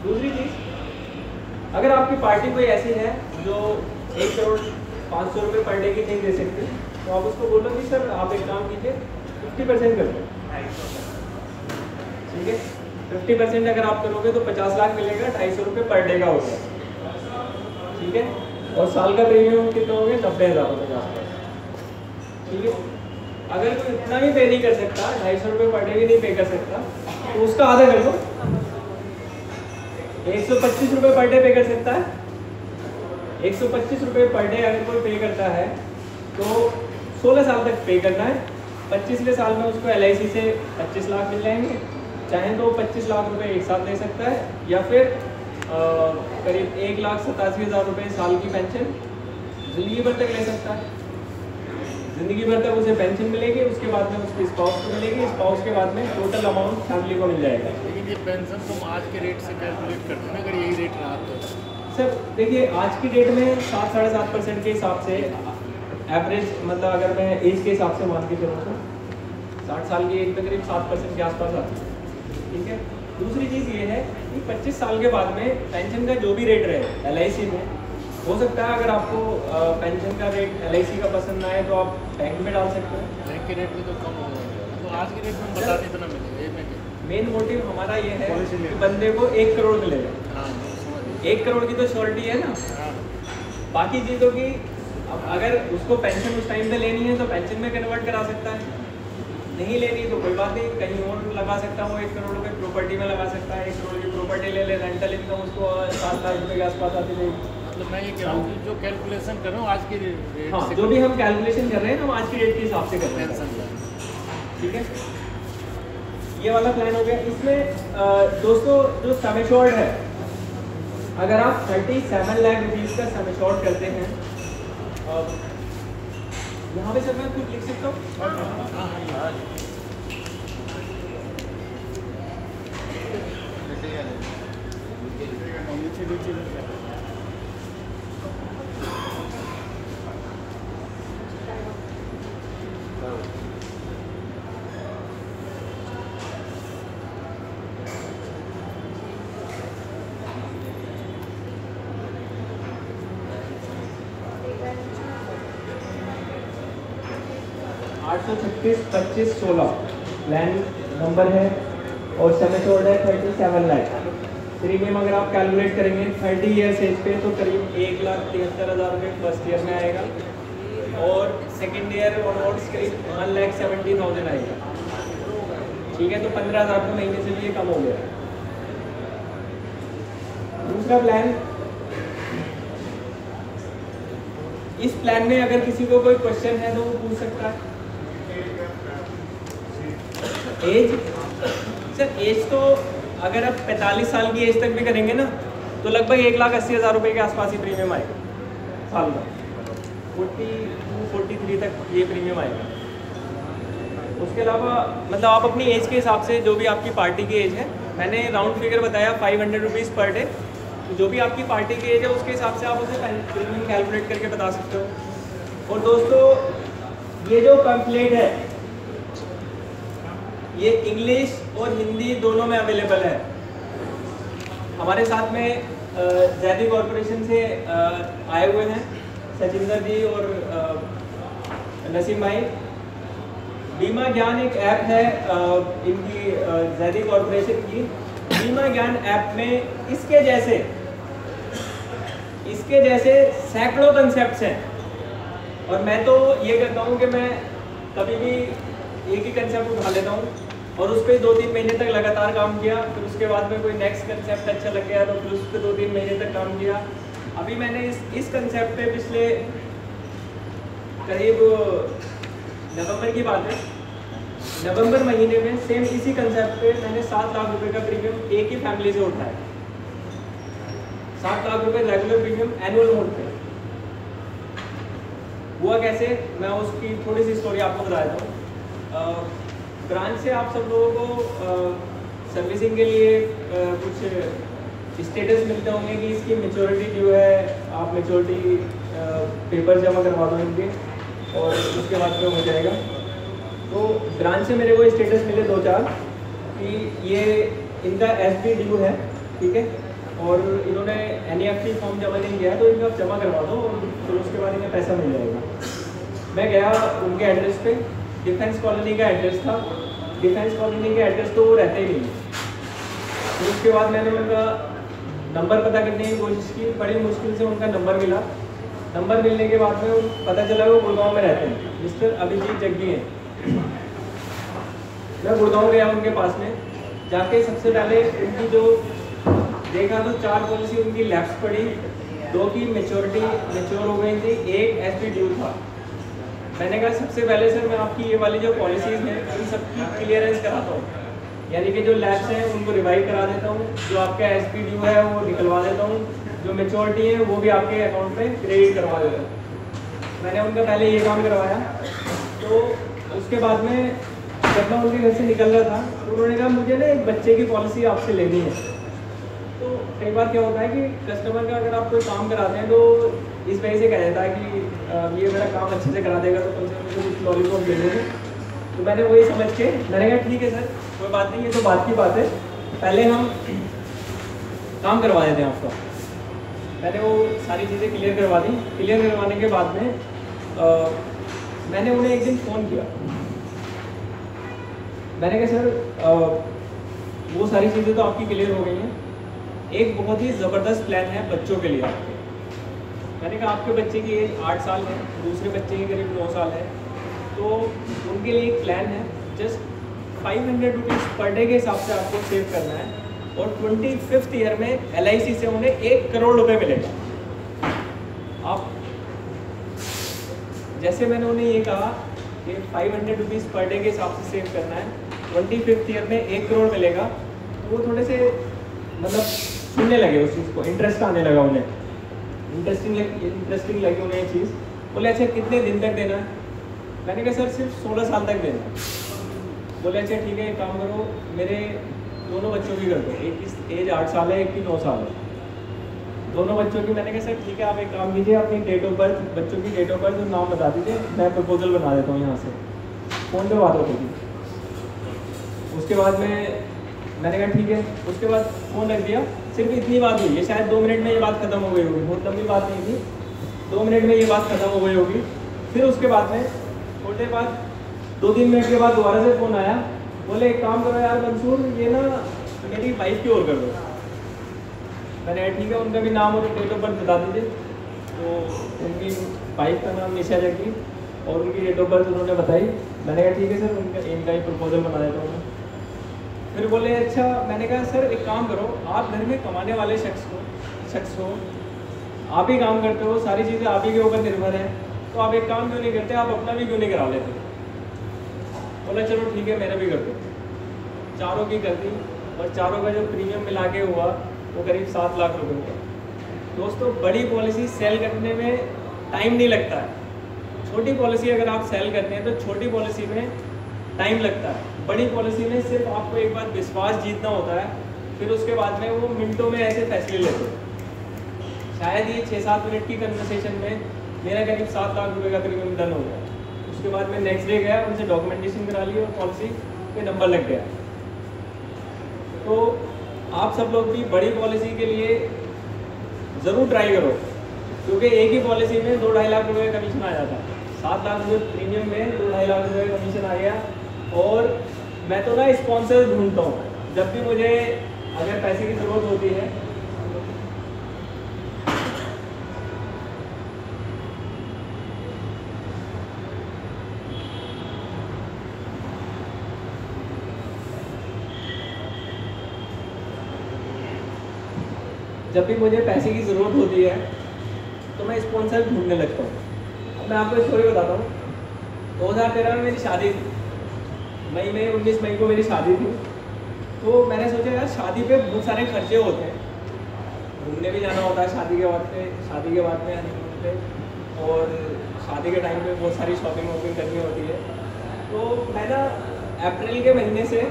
दूसरी चीज़, अगर आपकी पार्टी कोई ऐसी है जो 1 करोड़ 500 रुपये पर डे की नहीं दे सकती, तो आप उसको बोलो कि सर आप एक काम कीजिए 50% कर दो। ठीक है, 50% अगर आप करोगे तो 50 लाख मिलेगा, 250 रुपये पर डे का हो गया। ठीक है, और साल का प्रीमियम कितना हो गया? 90,000 रुपये के आसपास। ठीक है, अगर कोई इतना भी पे नहीं कर सकता, 250 रुपये पर डे भी नहीं पे कर सकता, तो उसका आधा कर दो। 125 रुपये पर डे पे कर सकता है। 125 रुपये पर डे अगर कोई पे करता है तो 16 साल तक पे करना है। 25वें साल में उसको LIC से 25 लाख मिल जाएंगे। चाहे तो 25 लाख रुपए एक साथ ले सकता है, या फिर करीब 1,87,000 रुपये साल की पेंशन ज़िंदगी भर तक ले सकता है। ज़िंदगी भर तक उसे पेंशन मिलेगी, उसके बाद में उसके स्पाउस को मिलेगी, स्पाउस के बाद में टोटल अमाउंट फैमिली को मिल जाएगा। लेकिन ये पेंशन तुम आज के रेट से कैलकुलेट करते हैं, अगर यही रेट रहा तो? सर देखिए, आज की डेट में 7-7.5% के हिसाब से एवरेज, मतलब अगर मैं एज के हिसाब से मान के चलूँ तो 60 साल की एज में करीब 7% के आसपास आती है। ठीक है, दूसरी चीज़ ये है कि 25 साल के बाद में पेंशन का जो भी रेट रहे LIC में, हो सकता है अगर आपको पेंशन का रेट LIC का पसंद ना आए तो आप बैंक में डाल सकते हैं। बैंक के रेट में तो कम हो जाएगा, तो आज के रेट में बता इतना मिलेगा। मेन मोटिव हमारा ये है कि बंदे को 1 करोड़ मिलेगा। हाँ, 1 करोड़ की तो श्योरिटी है ना। बाकी चीज़ों की, अब अगर उसको पेंशन उस टाइम पे लेनी है तो पेंशन में कन्वर्ट करा सकता है, नहीं लेनी तो कोई बात नहीं, कहीं और लगा सकता है। वो 1 करोड़ रुपये प्रॉपर्टी में लगा सकता है। 1 करोड़ की प्रॉपर्टी ले ले, रेंटल इनकम उसको 7 लाख रुपये के आसपास आती रहेगी। मतलब मैं ये कह रहा हूँ कि जो कैलकुलेशन कर रहा हूँ आज की रेट हाँ, से, जो भी हम कैलकुलेशन कर रहे हैं हम आज की डेट के हिसाब से कर रहे हैं। पेंशन। ठीक है, ये वाला प्लान हो गया। इसमें दोस्तों जो सम एश्योर्ड है, अगर आप 37 लाख रुपीज़ का सम एश्योर्ड करते हैं, यहाँ पे सर मैं कुछ लिख सकता हूँ? तो 836-25-16 प्लान नंबर है और सम एश्योर्ड है 37 लाख। प्रीमियम अगर आप कैलकुलेट करेंगे 30 ईयर्स एज पे तो करीब 1,73,000 रुपये फर्स्ट ईयर में आएगा, और सेकेंड ईयर ऑनवर्ड्स करीब 1,70,000 आएगा। ठीक है, तो 15,000 रुपये महीने से भी ये कम हो गया। दूसरा प्लान, इस प्लान में अगर किसी को कोई क्वेश्चन है तो वो पूछ सकता है। एज, सर एज तो अगर आप 45 साल की एज तक भी करेंगे ना तो लगभग 1,80,000 रुपये के आसपास ही प्रीमियम आएगा साल का। 42-43 तक ये प्रीमियम आएगा। उसके अलावा मतलब आप अपनी एज के हिसाब से, जो भी आपकी पार्टी की एज है, मैंने राउंड फिगर बताया 500 रुपीज़ पर डे, जो भी आपकी पार्टी की एज है उसके हिसाब से आप उसे प्रीमियम कैलकुलेट करके बता सकते हो। और दोस्तों ये जो पैम्फलेट है ये इंग्लिश और हिंदी दोनों में अवेलेबल है। हमारे साथ में जैदी कॉरपोरेशन से आए हुए हैं सचिंदर जी और नसीम भाई। बीमा ज्ञान एक ऐप है इनकी, जैदी कॉरपोरेशन की। बीमा ज्ञान ऐप में इसके जैसे सैकड़ों कंसेप्ट्स हैं, और मैं तो ये करता हूँ कि मैं कभी भी एक ही कंसेप्ट उठा लेता हूँ और उस पर 2-3 महीने तक लगातार काम किया, फिर उसके बाद में कोई नेक्स्ट कंसेप्ट अच्छा लग गया तो फिर उस पर 2-3 महीने तक काम किया। अभी मैंने इस कंसेप्ट पे पिछले करीब नवंबर की बात है, नवंबर महीने में सेम इसी कंसेप्ट पे मैंने 7 लाख रुपए का प्रीमियम एक ही फैमिली से उठाया। 7 लाख रुपए रेगुलर प्रीमियम एनुअल मोड पे। हुआ कैसे, मैं उसकी थोड़ी सी स्टोरी आपको बता देता हूँ। ब्रांच से आप सब लोगों को सर्विसिंग के लिए कुछ स्टेटस मिलते होंगे कि इसकी मेच्योरिटी ड्यू है, आप मेच्योरिटी पेपर जमा करवा दो इनके और उसके बाद में हो जाएगा। तो ब्रांच से मेरे को स्टेटस मिले 2-4 कि ये इनका एसबी ड्यू है, ठीक है, और इन्होंने एनईएफटी फॉर्म जमा नहीं किया है तो इनका जमा करवा दो और फिर उसके बाद इन्हें पैसा मिल जाएगा। मैं गया उनके एड्रेस पे, डिफेंस कॉलोनी का एड्रेस था। डिफेंस कॉलोनी के एड्रेस तो वो रहते ही नहीं। फिर उसके बाद मैंने उनका नंबर पता करने की कोशिश की, बड़ी मुश्किल से उनका नंबर मिला। नंबर मिलने के बाद में पता चला वो गुड़गांव में रहते हैं, मिस्टर अभिजीत जग्गी हैं। मैं गुड़गांव गया उनके पास में, जाके सबसे पहले उनकी जो देखा तो 4 पॉलिसी उनकी लैप्स पड़ी, 2 की मेच्योरिटी मेच्योर हो गई थी, 1 एसपी ड्यू था। मैंने कहा सबसे पहले सर मैं आपकी ये वाली जो पॉलिसीज़ हैं इन सबकी क्लियरेंस कराता हूँ, यानी कि जो लैब्स हैं उनको रिवाइव करा देता हूँ, जो आपका एसपी ड्यू है वो निकलवा देता हूँ, जो मेच्योरिटी है वो भी आपके अकाउंट पे क्रेडिट करवा देता हूँ। मैंने उनका पहले ये काम करवाया। तो उसके बाद में जब मैं उनके घर से निकल रहा था तो उन्होंने कहा मुझे ना एक बच्चे की पॉलिसी आपसे लेनी है। तो कई बार क्या होता है कि कस्टमर का अगर आप कोई काम कराते हैं तो इस वजह से कह देता है कि ये मेरा काम अच्छे से करा देगा तो कम से कम मुझे कुछ लॉलीपॉप ले लेंगे। तो मैंने वही समझ के मैंने कहा ठीक है सर, कोई बात नहीं, ये तो बात की बात है, पहले हम काम करवा देते हैं आपका। मैंने वो सारी चीज़ें क्लियर करवा दी। क्लियर करवाने के बाद में मैंने उन्हें एक दिन फ़ोन किया। मैंने कहा सर वो सारी चीज़ें तो आपकी क्लियर हो गई हैं, एक बहुत ही ज़बरदस्त प्लान है बच्चों के लिए आपके। मैंने कहा आपके बच्चे की एज 8 साल है, दूसरे बच्चे की करीब 9 साल है, तो उनके लिए एक प्लान है। जस्ट 500 रुपीज़ पर डे के हिसाब से आपको सेव करना है और 25th ईयर में LIC से उन्हें 1 करोड़ रुपए मिलेगा। आप जैसे मैंने उन्हें ये कहा कि 500 रुपीज़ पर डे के हिसाब से सेव करना है, 25th ईयर में 1 करोड़ मिलेगा, तो वो थोड़े से मतलब सुनने लगे उस चीज़ को, इंटरेस्ट आने लगा उन्हें, इंटरेस्टिंग लगी उन्हें ये चीज़। बोले अच्छा कितने दिन तक देना है? मैंने कहा सर सिर्फ 16 साल तक देना है। बोले अच्छा ठीक है, एक काम करो, मेरे दोनों बच्चों की कर दो, एक की एज 8 साल है, एक की 9 साल है, दोनों बच्चों की। मैंने कहा सर ठीक है, आप एक काम कीजिए, अपनी डेट ऑफ बर्थ, बच्चों की डेट ऑफ बर्थ और नाम बता दीजिए, मैं प्रपोजल बना देता हूँ यहाँ से। फ़ोन पे बात होती थी। उसके बाद में मैंने कहा ठीक है, उसके बाद फ़ोन रख दिया। सिर्फ इतनी बात हुई है, शायद 2 मिनट में ये बात खत्म हो गई होगी, बहुत लंबी बात नहीं थी, 2 मिनट में ये बात खत्म हो गई होगी। फिर उसके बाद में थोड़ी देर बाद 2-3 मिनट के बाद दोबारा से फ़ोन आया। बोले एक काम करो यार मंसूर, ये ना मेरी वाइफ की ओर कर दो। मैंने कहा ठीक है, उनका भी नाम और डेट ऑफ बर्थ बता दीजिए। तो उनकी वाइफ का नाम निशा जग्गी और उनकी डेट ऑफ बर्थ उन्होंने बताई। मैंने कहा ठीक है सर, इनका ही प्रपोजल बना देता हूँ। फिर बोले अच्छा, मैंने कहा सर एक काम करो, आप घर में कमाने वाले शख्स हो, आप ही काम करते हो, सारी चीज़ें आप ही के ऊपर निर्भर हैं, तो आप एक काम क्यों नहीं करते, आप अपना भी क्यों नहीं करा लेते? बोला चलो ठीक है, मैंने भी कर दी, चारों की कर दी और चारों का जो प्रीमियम मिला के हुआ वो करीब 7 लाख रुपए हुआ। दोस्तों बड़ी पॉलिसी सेल करने में टाइम नहीं लगता है। छोटी पॉलिसी अगर आप सेल करते हैं तो छोटी पॉलिसी में टाइम लगता है, बड़ी पॉलिसी में सिर्फ आपको एक बार विश्वास जीतना होता है, फिर उसके बाद में वो मिनटों में ऐसे फैसले लेते हैं। शायद ये 6-7 मिनट की कन्वर्सेशन में मेरा करीब 7 लाख रुपए का प्रीमियम डन हो गया। उसके बाद मैं नेक्स्ट डे गया, उनसे डॉक्यूमेंटेशन करा ली और पॉलिसी पे नंबर लग गया। तो आप सब लोग भी बड़ी पॉलिसी के लिए ज़रूर ट्राई करो, क्योंकि एक ही पॉलिसी में 2-2.5 लाख रुपये का कमीशन आ जाता है। 7 लाख रुपये प्रीमियम में 2-2.5 लाख रुपये का कमीशन आ गया। और मैं तो ना स्पॉन्सर ढूंढता हूँ, जब भी मुझे अगर पैसे की ज़रूरत होती है। जब भी मुझे पैसे की ज़रूरत होती है तो मैं स्पॉन्सर ढूंढने लगता हूँ। अब मैं आपको स्टोरी बताता हूँ। 2013 में मेरी शादी थी। मई में 19 मई को मेरी शादी थी। तो मैंने सोचा यार शादी पे बहुत सारे खर्चे होते हैं, घूमने भी जाना होता है शादी के बाद में हनीमून पे, और शादी के टाइम पे बहुत सारी शॉपिंग वॉपिंग करनी होती है। तो मैं ना अप्रैल के महीने से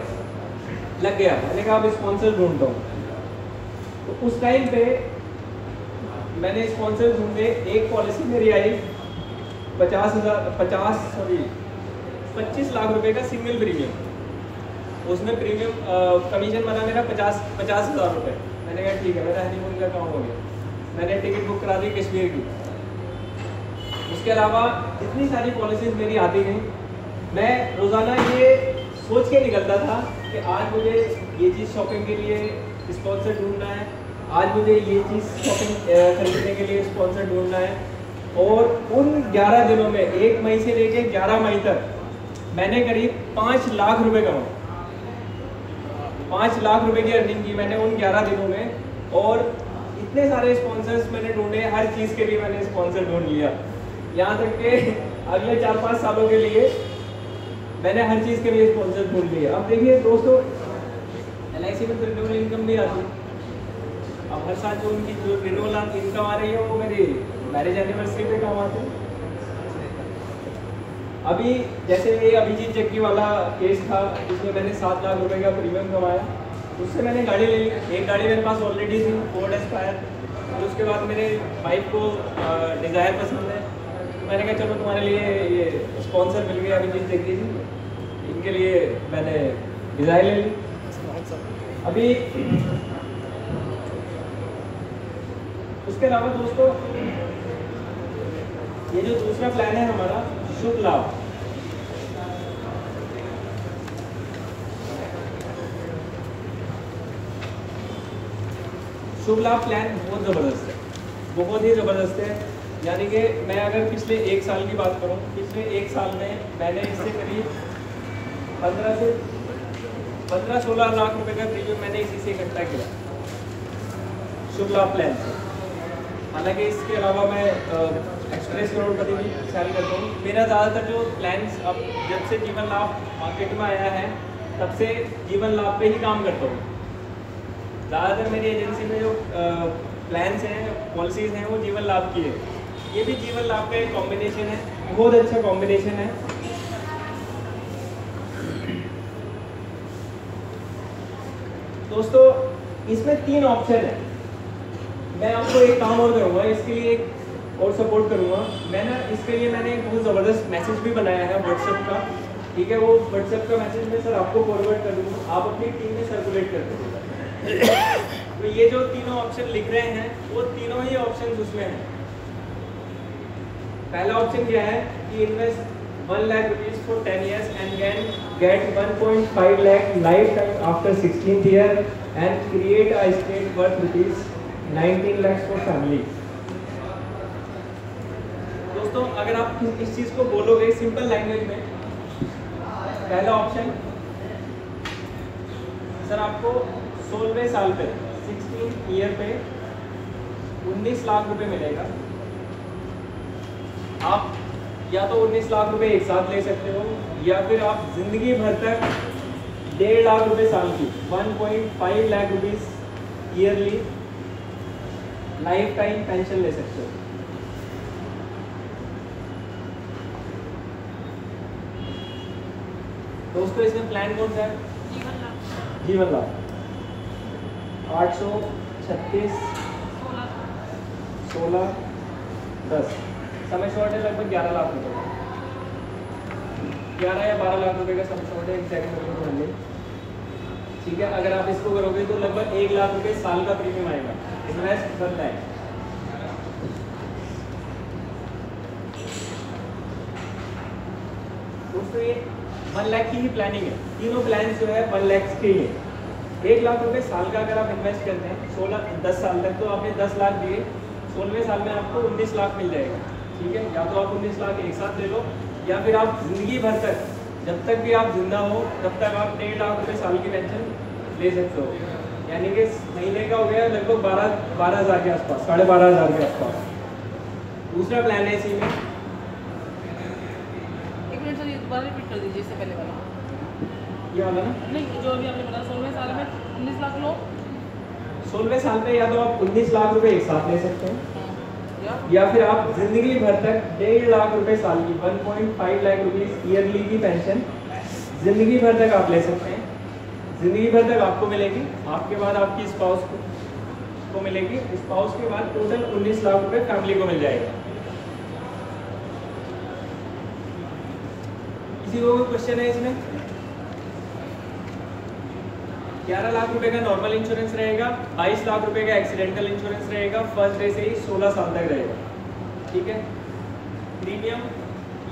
लग गया, मैंने कहा अब स्पॉन्सर ढूंढता हूँ। तो उस टाइम पे मैंने स्पॉन्सर ढूंढे, एक पॉलिसी मेरी आई 25 लाख रुपए का सिंगल प्रीमियम। उसमें प्रीमियम कमीशन बना मेरा 50,000 रुपये। मैंने कहा ठीक है, मेरा हनीमून का काम हो गया। मैंने टिकट बुक करा दी कश्मीर की। उसके अलावा इतनी सारी पॉलिसीज मेरी आती गई। मैं रोज़ाना ये सोच के निकलता था कि आज मुझे ये चीज़ शॉपिंग के लिए स्पॉन्सर ढूंढना है, आज मुझे ये चीज़ शॉपिंग खरीदने के लिए स्पॉन्सर ढूंढना है। और उन 11 दिनों में 1 मई से लेके 11 मई तक मैंने करीब 5 लाख रुपए कमाए। 5 लाख रुपए की अर्निंग की मैंने उन 11 दिनों में। और इतने सारे स्पॉन्सर्स मैंने ढूंढे, हर चीज़ के लिए मैंने स्पॉन्सर ढूंढ लिया। यहाँ तक कि अगले 4-5 सालों के लिए मैंने हर चीज़ के लिए स्पॉन्सर ढूंढ लिया। अब देखिए दोस्तों, LIC में तो रिन्यूअल इनकम भी आती है। अब हर साल जो उनकी जो रिन्यूअल इनकम आ रही है वो मेरी मैरिज एनिवर्सरी पे काम आते हैं। अभी जैसे ये अभिजीत जग्गी वाला केस था, जिसमें मैंने 7 लाख रुपए का प्रीमियम कमाया, उससे मैंने गाड़ी ले ली। एक गाड़ी मेरे पास ऑलरेडी थी, फोर्ड एस्पायर। और उसके बाद मेरे वाइफ को डिज़ायर पसंद है, तो मैंने कहा चलो तुम्हारे लिए ये स्पॉन्सर मिल गया अभिजीत जग्गी जी, इनके लिए मैंने डिज़ायर ले ली। अभी उसके अलावा दोस्तों, ये जो दूसरा प्लान है हमारा शुभ लाभ, शुभ लाभ प्लान बहुत ज़बरदस्त है, बहुत ही ज़बरदस्त है। यानी कि मैं अगर पिछले 1 साल की बात करूं, पिछले 1 साल में मैंने इससे करीब 15-16 लाख रुपए का प्रीमियम मैंने इसी से इकट्ठा किया शुभ लाभ प्लान से। हालांकि इसके अलावा मैं एक्सप्रेस करोड़पति भी सेल करता हूँ। मेरा ज़्यादातर जो प्लान्स, अब जब से जीवन लाभ मार्केट में आया है तब से जीवन लाभ पे ही काम करता हूँ। ज़्यादातर मेरी एजेंसी में जो प्लान्स हैं, पॉलिसीज़ हैं, वो जीवन लाभ की है। ये भी जीवन लाभ का एक कॉम्बिनेशन है, बहुत अच्छा कॉम्बिनेशन है। दोस्तों इसमें 3 ऑप्शन है। मैं आपको एक काम और करूँगा, इसके लिए एक और सपोर्ट करूँगा। मैं ना इसके लिए मैंने एक बहुत ज़बरदस्त मैसेज भी बनाया है व्हाट्सएप का, ठीक है। वो व्हाट्सएप का मैसेज मैं सर आपको फॉरवर्ड कर दूँगा, आप अपनी टीम में सर्कुलेट कर दीजिएगा। तो ये जो तीनों ऑप्शन लिख रहे हैं, वो तीनों ही ऑप्शन उसमें हैं। पहला ऑप्शन क्या है कि invest 1 lakh rupees for 10 years and can get 1.5 lakh lifetime after 16th year and create a estate worth rupees 19 lakhs for family। दोस्तों अगर आप इस चीज़ को बोलोगे सिंपल लैंग्वेज में, पहला ऑप्शन सर आपको 16वें साल पे 16th ईयर पे 19 लाख रुपए मिलेगा। आप या तो 19 लाख रुपए एक साथ ले सकते हो, या फिर आप जिंदगी भर तक 1.5 लाख रुपए साल की 1.5 lakh rupees yearly life time pension ले सकते हो। दोस्तों इसमें प्लान कौन सा है? जीवन लाभ 836 16 10। समय शॉर्ट है लगभग 11 लाख रुपए का, 11 या 12 लाख रुपए का समय शॉर्ट है, एग्जैक्ट नंबर, ठीक है। अगर आप इसको करोगे तो लगभग 1 लाख रुपए साल का प्रीमियम आएगा। इन्वेस्ट करना है। दोस्तों ये 1 लाख की ही प्लानिंग है। तीनों प्लान जो है 1 लाख के ही है। 1 लाख रुपए साल का अगर आप इन्वेस्ट करते हैं 10 साल तक, तो आपने 10 लाख दिए, 16वें साल में आपको 19 लाख मिल जाएगा, ठीक है। या तो आप 19 लाख एक साथ ले लो, या फिर आप जिंदगी भर तक, जब तक भी आप जिंदा हो तब तक आप 1.5 लाख रुपए साल की पेंशन ले सकते हो। यानी कि महीने का हो गया लगभग 12,000 के आसपास, 12,500 के आसपास। दूसरा प्लान है इसी में, एक मिनट सर, ये दोबारा रिपीट कर दीजिए इससे पहले वाला। ये वाला ना, नहीं जो अभी आपने बताया 16वें साल में 19 लाख लो 16वें साल में या तो आप 19 लाख रुपए एक साथ ले सकते हैं या फिर आप जिंदगी भर तक 1.5 लाख रुपए साल की 1.5 लाख रुपीस ईयरली की पेंशन जिंदगी भर तक आप ले सकते हैं। जिंदगी भर तक आपको मिलेगी, आपके बाद आपकी स्पाउस को मिलेगी, स्पाउस के बाद टोटल 19 लाख रुपए फैमिली को मिल जाएगा। किसी को कोई क्वेश्चन है इसमें? 11 लाख रुपए का नॉर्मल इंश्योरेंस रहेगा, 22 लाख रुपए का एक्सीडेंटल इंश्योरेंस रहेगा, फर्स्ट डे से ही 16 साल तक रहेगा। ठीक है। Premium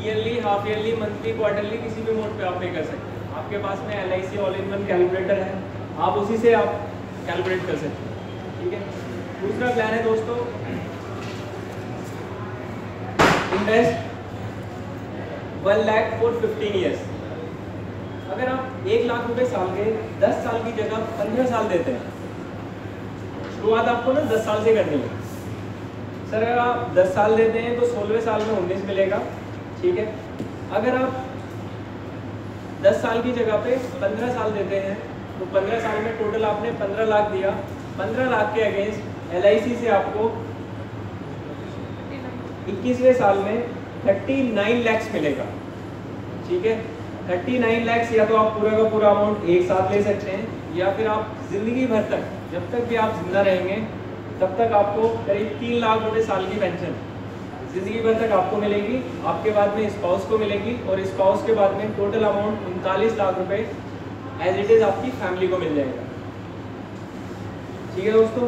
yearly, half yearly, monthly, quarterly किसी भी मोड पे आप पे कर सकते हैं। आपके पास में LIC all in one calculator है, आप उसी से आप कैलकुलेट कर सकते हैं। ठीक है। दूसरा प्लान है दोस्तों इन्वेस्ट 1 लाख फॉर 15 ईयर्स। अगर आप 1 लाख रुपए साल के 10 साल की जगह 15 साल देते हैं, शुरुआत आपको ना 10 साल से करनी है। सर अगर आप 10 साल देते हैं तो 16वें साल में 19 मिलेगा। ठीक है। अगर आप 10 साल की जगह पे 15 साल देते हैं तो 15 साल में टोटल आपने 15 लाख दिया, 15 लाख के अगेंस्ट LIC से आपको 21वें साल में 39 लाख मिलेगा। ठीक है। 39 लाख या तो आप पूरा का पूरा अमाउंट एक साथ ले सकते हैं या फिर आप जिंदगी भर तक, जब तक भी आप जिंदा रहेंगे तब तक आपको करीब 3 लाख रुपए साल की पेंशन जिंदगी भर तक आपको मिलेगी। आपके बाद में स्पाउस को मिलेगी और स्पाउस के बाद में टोटल अमाउंट 39 लाख रुपए एज इट इज आपकी फैमिली को मिल जाएगा। ठीक है दोस्तों,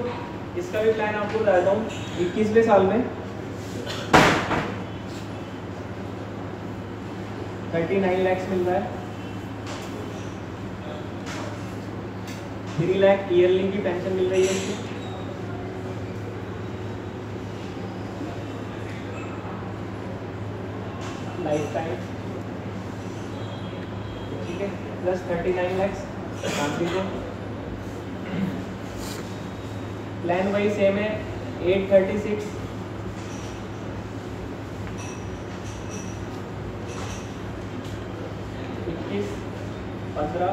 इसका भी प्लान आपको बताता हूँ। 21वें साल में 39 लाख मिल रहा है, 3 लाख ईयरली की पेंशन मिल रही है इसकी। Life time. ठीक है। प्लस 39 लाख फैमिली को। प्लान वही सेम है, 836 21 15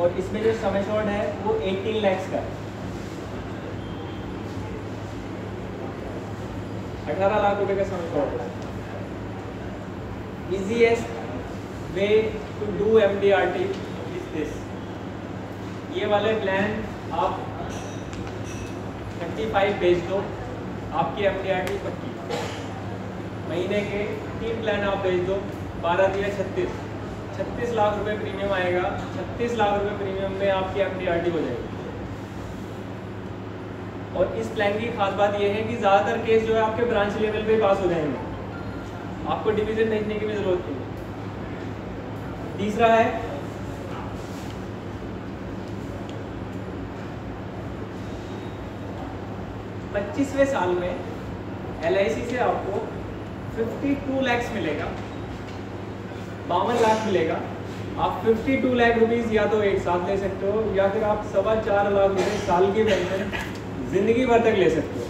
और इसमें जो सम एश्योर्ड है वो 18 लाख का है। 18 लाख रुपए का सम एश्योर्ड है। Easiest way to do MDRT is this। ये वाले प्लान आप 35 भेज दो, आपकी MDRT पक्की। महीने के 3 प्लान आप भेज दो, 12 दिया 36 लाख रुपए प्रीमियम आएगा। 36 लाख रुपए प्रीमियम में आपकी MDRT हो जाएगी। और इस प्लान की खास बात यह है कि ज़्यादातर केस जो है आपके ब्रांच लेवल पे पास हो जाएंगे, आपको डिवीजन भेजने की भी जरूरत नहीं। तीसरा है पच्चीसवें साल में LIC से आपको 52 लाख मिलेगा, 52 लाख मिलेगा। आप 52 लाख रुपीस या तो एक साथ ले सकते हो या फिर आप 4.25 लाख रुपए साल की पेंशन जिंदगी भर तक ले सकते हो।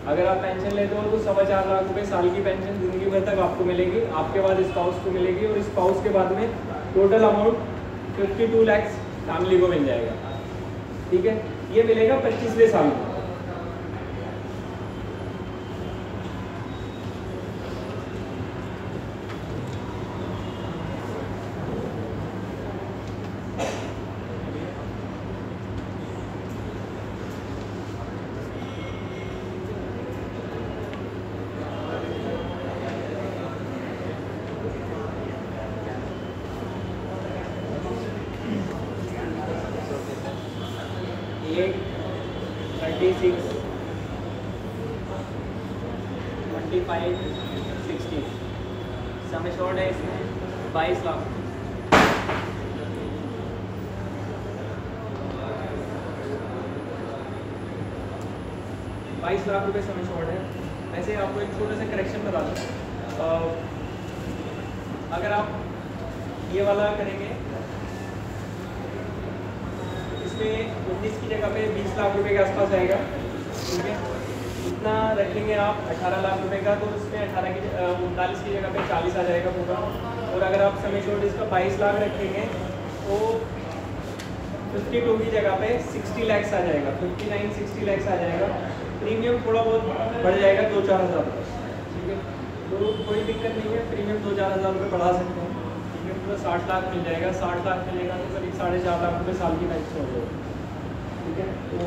अगर आप पेंशन लेते हो तो 4.25 लाख रुपए साल की पेंशन जिंदगी भर तक आपको मिलेगी, आपके बाद स्पाउस को मिलेगी और स्पाउस के बाद में टोटल अमाउंट 52 लाख फैमिली को मिल जाएगा। ठीक है। ये मिलेगा 25वें साल में। सम एश्योर्ड है इसमें 22 लाख। रुपए सम एश्योर्ड है। वैसे आपको एक छोटा सा करेक्शन बता दूँ, अगर आप ये वाला करेंगे इसमें 19 की जगह पे 20 लाख रुपए के आसपास आएगा। ठीक है। इतना रखेंगे आप 18 लाख रुपए का तो इसमें 39 की जगह पे 40 आ जाएगा पूरा। और अगर आप सम एश्योर्ड इसका 22 लाख रखेंगे वो 52 की जगह पे 60 लैक्स आ जाएगा, 59-60 लैक्स आ जाएगा। प्रीमियम थोड़ा बहुत बढ़ जाएगा 2-4 हज़ार रुपये, ठीक है। तो कोई दिक्कत नहीं है, प्रीमियम 2-4 हज़ार रुपये बढ़ा सकते हैं, ठीक है। पूरा 60 लाख मिल जाएगा, 60 लाख मिलेगा तो करीब 4.5 लाख रुपये साल की पेंशन हो जाएगी, ठीक है। तो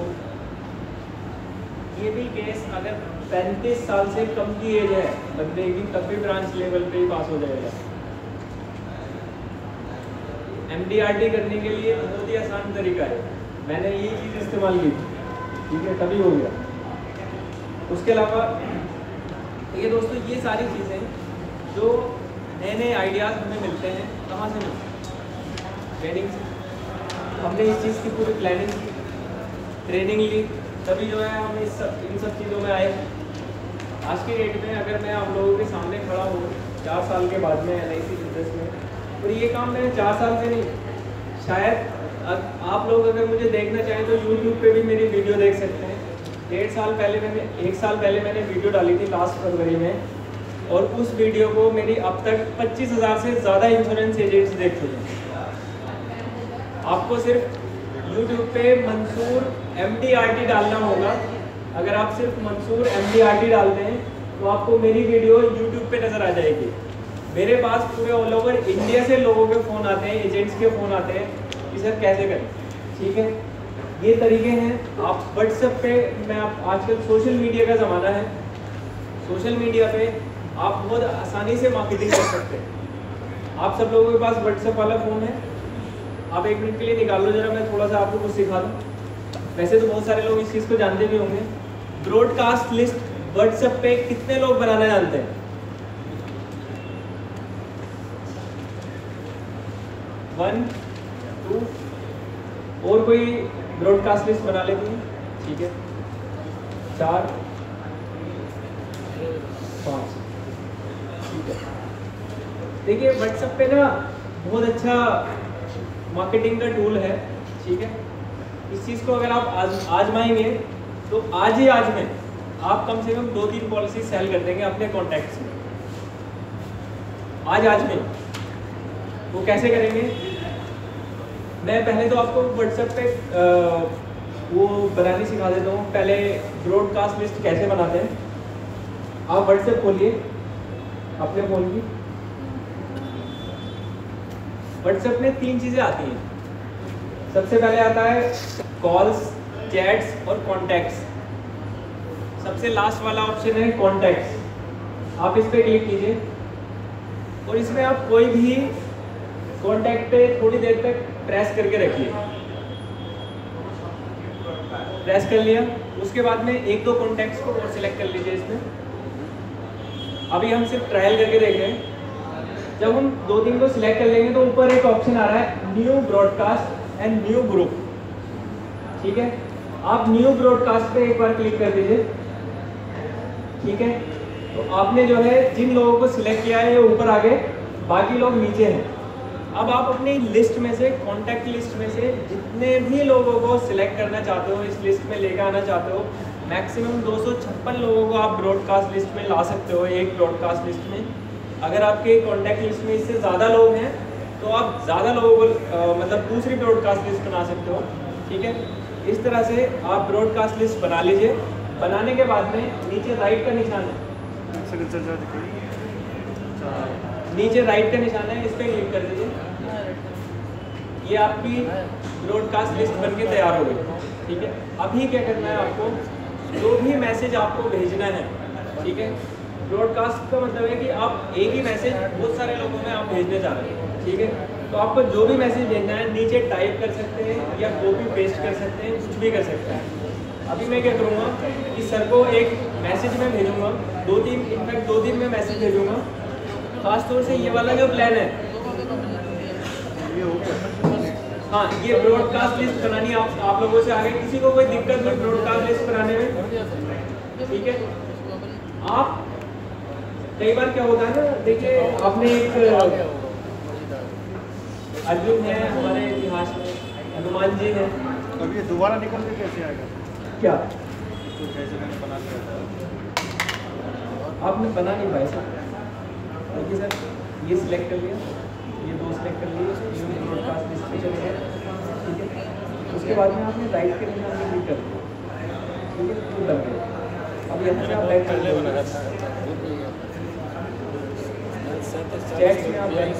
ये भी केस अगर 35 साल से कम की एज है बंदे की, तब भी ब्रांच लेवल पे ही पास हो जाएगा। MDRT करने के लिए बहुत ही आसान तरीका है, मैंने ये चीज़ इस्तेमाल की थी, ठीक है, तभी हो गया। उसके अलावा ये दोस्तों ये सारी चीज़ें जो नए नए आइडियाज़ हमें मिलते हैं, कहाँ से मिलते हैं? ट्रेनिंग से। हमने इस चीज़ की पूरी प्लानिंग की, ट्रेनिंग ली, तभी जो है हम इन सब चीज़ों में आए। आज की डेट में अगर मैं आप लोगों के सामने खड़ा हूँ 4 साल के बाद में LIC बिजनेस में, और ये काम मैंने 4 साल से नहीं, शायद आप लोग अगर मुझे देखना चाहें तो YouTube पे भी मेरी वीडियो देख सकते हैं। 1 साल पहले मैंने वीडियो डाली थी लास्ट फरवरी में, और उस वीडियो को मेरी अब तक 25,000 से ज़्यादा इंश्योरेंस एजेंट्स देख चुके हैं। आपको सिर्फ YouTube पे मंसूर MDRT डालना होगा। अगर आप सिर्फ मंसूर MDRT डालते हैं तो आपको मेरी वीडियो YouTube पे नज़र आ जाएगी। मेरे पास पूरे ऑल ओवर इंडिया से लोगों के फ़ोन आते हैं, एजेंट्स के फ़ोन आते हैं कि सर कैसे करें, ठीक है। ये तरीके हैं। आप WhatsApp पे, मैं आप आजकल सोशल मीडिया का ज़माना है, सोशल मीडिया पे आप बहुत आसानी से मार्केटिंग कर सकते हैं। आप सब लोगों के पास WhatsApp वाला फ़ोन है, आप 1 मिनट के लिए निकाल लो जरा, मैं थोड़ा सा आपको कुछ सिखा दूँ। वैसे तो बहुत सारे लोग इस चीज़ को जानते भी होंगे। ब्रॉडकास्ट लिस्ट WhatsApp पे कितने लोग बनाना जानते हैं? 1, 2, और कोई ब्रॉडकास्ट लिस्ट बना लेती है, ठीक है। 4, 5, ठीक है। देखिए WhatsApp पे ना बहुत अच्छा मार्केटिंग का टूल है, ठीक है। इस चीज़ को अगर आप आजमाएंगे तो आज में आप कम से कम 2-3 पॉलिसी सेल कर देंगे अपने कॉन्टैक्ट्स में, आज में। वो कैसे करेंगे? मैं पहले तो आपको WhatsApp पे वो बनानी सिखा देता हूँ। पहले ब्रॉडकास्ट लिस्ट कैसे बनाते हैं, आप WhatsApp खोलिए अपने फ़ोन की। WhatsApp में 3 चीज़ें आती हैं। सबसे पहले आता है कॉल्स, चैट्स और कॉन्टैक्ट्स। सबसे लास्ट वाला ऑप्शन है कॉन्टैक्ट्स। आप इस पर क्लिक कीजिए और इसमें आप कोई भी कॉन्टैक्ट पे थोड़ी देर तक प्रेस करके रखिए। प्रेस कर लिया, उसके बाद में 1-2 कॉन्टैक्ट्स को और सिलेक्ट कर लीजिए इसमें। अभी हम सिर्फ ट्रायल करके देख रहे हैं। जब हम 2-3 को सिलेक्ट कर लेंगे तो ऊपर एक ऑप्शन आ रहा है new broadcast and new group, ठीक है। आप न्यू ब्रॉडकास्ट पे एक बार क्लिक कर दीजिए, ठीक है। तो आपने जो है जिन लोगों को सिलेक्ट किया है ये ऊपर आ गए, बाकी लोग नीचे हैं। अब आप अपनी लिस्ट में से, कॉन्टैक्ट लिस्ट में से जितने भी लोगों को सिलेक्ट करना चाहते हो, इस लिस्ट में लेकर आना चाहते हो, मैक्सिमम 256 लोगों को आप ब्रॉडकास्ट लिस्ट में ला सकते हो एक ब्रॉडकास्ट लिस्ट में। अगर आपके कॉन्टैक्ट लिस्ट में इससे ज़्यादा लोग हैं तो आप ज़्यादा लोगों को मतलब दूसरी ब्रॉडकास्ट लिस्ट बना सकते हो, ठीक है। इस तरह से आप ब्रॉडकास्ट लिस्ट बना लीजिए। बनाने के बाद में नीचे राइट का निशान है, नीचे राइट का निशान है, इस पर क्लिक कर दीजिए। ये आपकी ब्रॉडकास्ट लिस्ट बनके तैयार हो गई, ठीक है। अभी क्या करना है आपको, जो भी मैसेज आपको भेजना है, ठीक है। ब्रॉडकास्ट का मतलब है कि आप एक ही मैसेज बहुत सारे लोगों में आप भेजने जा रहे हैं, ठीक है। तो आपको जो भी मैसेज भेजना है नीचे टाइप कर सकते हैं या कॉपी पेस्ट कर सकते हैं, कुछ भी कर सकते हैं। अभी मैं क्या करूँगा कि सर को एक मैसेज में भेजूँगा, 2-3 में मैसेज भेजूँगा। खासतौर से ये वाला जो प्लान है, हाँ, ये ब्रॉडकास्ट लिस्ट बनानी आप लोगों से आगे किसी को कोई दिक्कत नहीं ब्रॉडकास्ट लिस्ट बनाने में, ठीक है। आप कई बार क्या होता है ना, देखिए आपने एक अर्जुन है हमारे इतिहास में, हनुमान जी हैं, अब ये दोबारा निकल के कैसे आएगा? क्या तो जैसे मैंने बना दिया था आपने बना नहीं पाए सर? देखिए सर, ये सिलेक्ट कर लिया, ये 2 सिलेक्ट कर लिए, ब्रॉडकास्ट लिस्ट पे चले उसके बाद में आपने राइट के निशान पे क्लिक कर दिया, ठीक है, तो लग गया। अब यहाँ से आप बैक कर लो, चैट्स में आप बैक,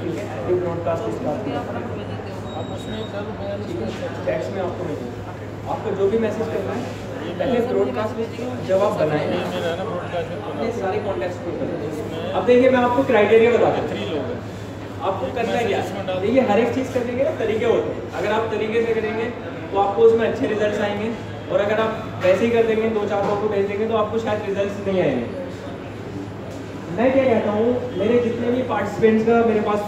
ठीक है, एक्टिव ब्रॉडकास्ट स्टार्ट किया, ठीक है, चैट्स में आपको मिलेगा, आपको जो भी मैसेज करना है पहले ब्रॉडकास्ट में जब आप बनाएंगे अपने सारे कॉन्टैक्ट्स को करें। अब देखिए मैं आपको क्राइटेरिया बताता हूँ, आपको करना क्या है, देखिए हर एक चीज़ करने के ना तरीके होते हैं, अगर आप तरीके से करेंगे तो आपको उसमें अच्छे रिजल्ट्स आएंगे, और अगर आप वैसे ही कर देंगे 2-4 लोगों को भेज देंगे तो आपको शायद रिजल्ट्स नहीं आएंगे। मैं क्या कहता हूँ, मेरे जितने भी पार्टिसिपेंट्स का मेरे पास